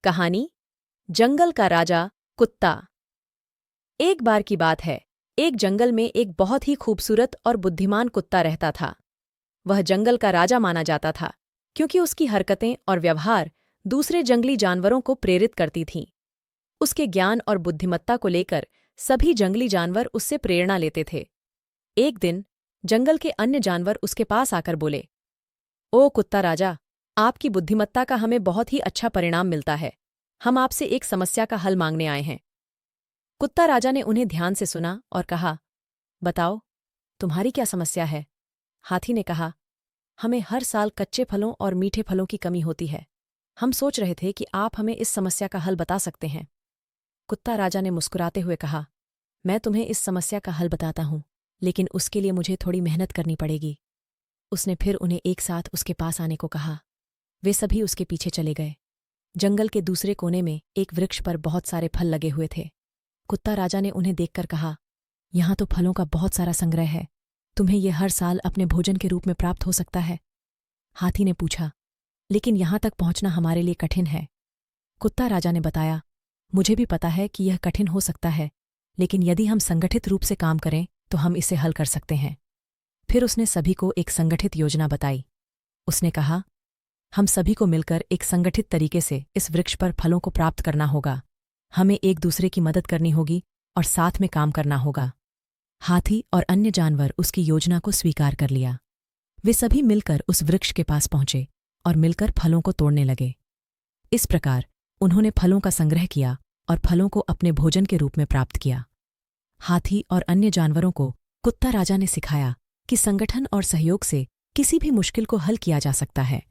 कहानी जंगल का राजा कुत्ता। एक बार की बात है, एक जंगल में एक बहुत ही खूबसूरत और बुद्धिमान कुत्ता रहता था। वह जंगल का राजा माना जाता था क्योंकि उसकी हरकतें और व्यवहार दूसरे जंगली जानवरों को प्रेरित करती थीं। उसके ज्ञान और बुद्धिमत्ता को लेकर सभी जंगली जानवर उससे प्रेरणा लेते थे। एक दिन जंगल के अन्य जानवर उसके पास आकर बोले, ओ कुत्ता राजा, आपकी बुद्धिमत्ता का हमें बहुत ही अच्छा परिणाम मिलता है। हम आपसे एक समस्या का हल मांगने आए हैं। कुत्ता राजा ने उन्हें ध्यान से सुना और कहा, बताओ, तुम्हारी क्या समस्या है? हाथी ने कहा, हमें हर साल कच्चे फलों और मीठे फलों की कमी होती है। हम सोच रहे थे कि आप हमें इस समस्या का हल बता सकते हैं। कुत्ता राजा ने मुस्कुराते हुए कहा, मैं तुम्हें इस समस्या का हल बताता हूँ, लेकिन उसके लिए मुझे थोड़ी मेहनत करनी पड़ेगी। उसने फिर उन्हें एक साथ उसके पास आने को कहा। वे सभी उसके पीछे चले गए। जंगल के दूसरे कोने में एक वृक्ष पर बहुत सारे फल लगे हुए थे। कुत्ता राजा ने उन्हें देखकर कहा, यहाँ तो फलों का बहुत सारा संग्रह है। तुम्हें यह हर साल अपने भोजन के रूप में प्राप्त हो सकता है। हाथी ने पूछा, लेकिन यहाँ तक पहुँचना हमारे लिए कठिन है। कुत्ता राजा ने बताया, मुझे भी पता है कि यह कठिन हो सकता है, लेकिन यदि हम संगठित रूप से काम करें तो हम इसे हल कर सकते हैं। फिर उसने सभी को एक संगठित योजना बताई। उसने कहा, हम सभी को मिलकर एक संगठित तरीके से इस वृक्ष पर फलों को प्राप्त करना होगा। हमें एक दूसरे की मदद करनी होगी और साथ में काम करना होगा। हाथी और अन्य जानवर उसकी योजना को स्वीकार कर लिया। वे सभी मिलकर उस वृक्ष के पास पहुंचे और मिलकर फलों को तोड़ने लगे। इस प्रकार उन्होंने फलों का संग्रह किया और फलों को अपने भोजन के रूप में प्राप्त किया। हाथी और अन्य जानवरों को कुत्ता राजा ने सिखाया कि संगठन और सहयोग से किसी भी मुश्किल को हल किया जा सकता है।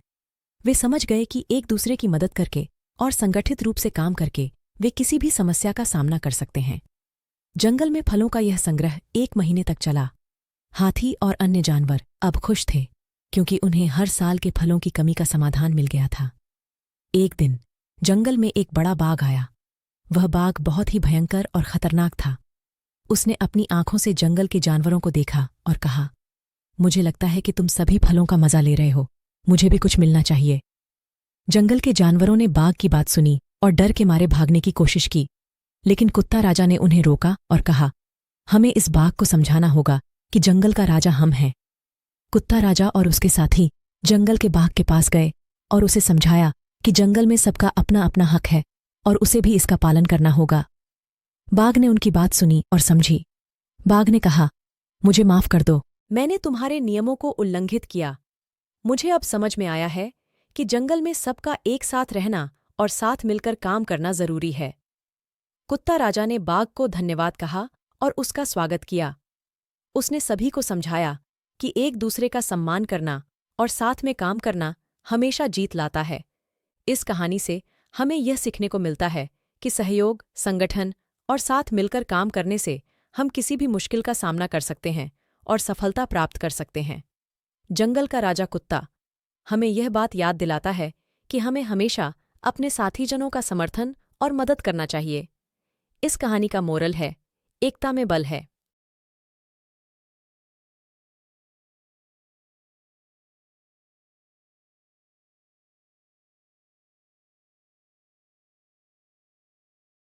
वे समझ गए कि एक दूसरे की मदद करके और संगठित रूप से काम करके वे किसी भी समस्या का सामना कर सकते हैं। जंगल में फलों का यह संग्रह 1 महीने तक चला। हाथी और अन्य जानवर अब खुश थे क्योंकि उन्हें हर साल के फलों की कमी का समाधान मिल गया था। एक दिन जंगल में एक बड़ा बाघ आया। वह बाघ बहुत ही भयंकर और खतरनाक था। उसने अपनी आंखों से जंगल के जानवरों को देखा और कहा, मुझे लगता है कि तुम सभी फलों का मजा ले रहे हो। मुझे भी कुछ मिलना चाहिए। जंगल के जानवरों ने बाघ की बात सुनी और डर के मारे भागने की कोशिश की, लेकिन कुत्ता राजा ने उन्हें रोका और कहा, हमें इस बाघ को समझाना होगा कि जंगल का राजा हम हैं। कुत्ता राजा और उसके साथी जंगल के बाघ के पास गए और उसे समझाया कि जंगल में सबका अपना अपना हक है और उसे भी इसका पालन करना होगा। बाघ ने उनकी बात सुनी और समझी। बाघ ने कहा, मुझे माफ कर दो, मैंने तुम्हारे नियमों को उल्लंघित किया। मुझे अब समझ में आया है कि जंगल में सबका एक साथ रहना और साथ मिलकर काम करना जरूरी है। कुत्ता राजा ने बाघ को धन्यवाद कहा और उसका स्वागत किया। उसने सभी को समझाया कि एक दूसरे का सम्मान करना और साथ में काम करना हमेशा जीत लाता है। इस कहानी से हमें यह सीखने को मिलता है कि सहयोग, संगठन और साथ मिलकर काम करने से हम किसी भी मुश्किल का सामना कर सकते हैं और सफलता प्राप्त कर सकते हैं। जंगल का राजा कुत्ता हमें यह बात याद दिलाता है कि हमें हमेशा अपने साथीजनों का समर्थन और मदद करना चाहिए। इस कहानी का मोरल है, एकता में बल है।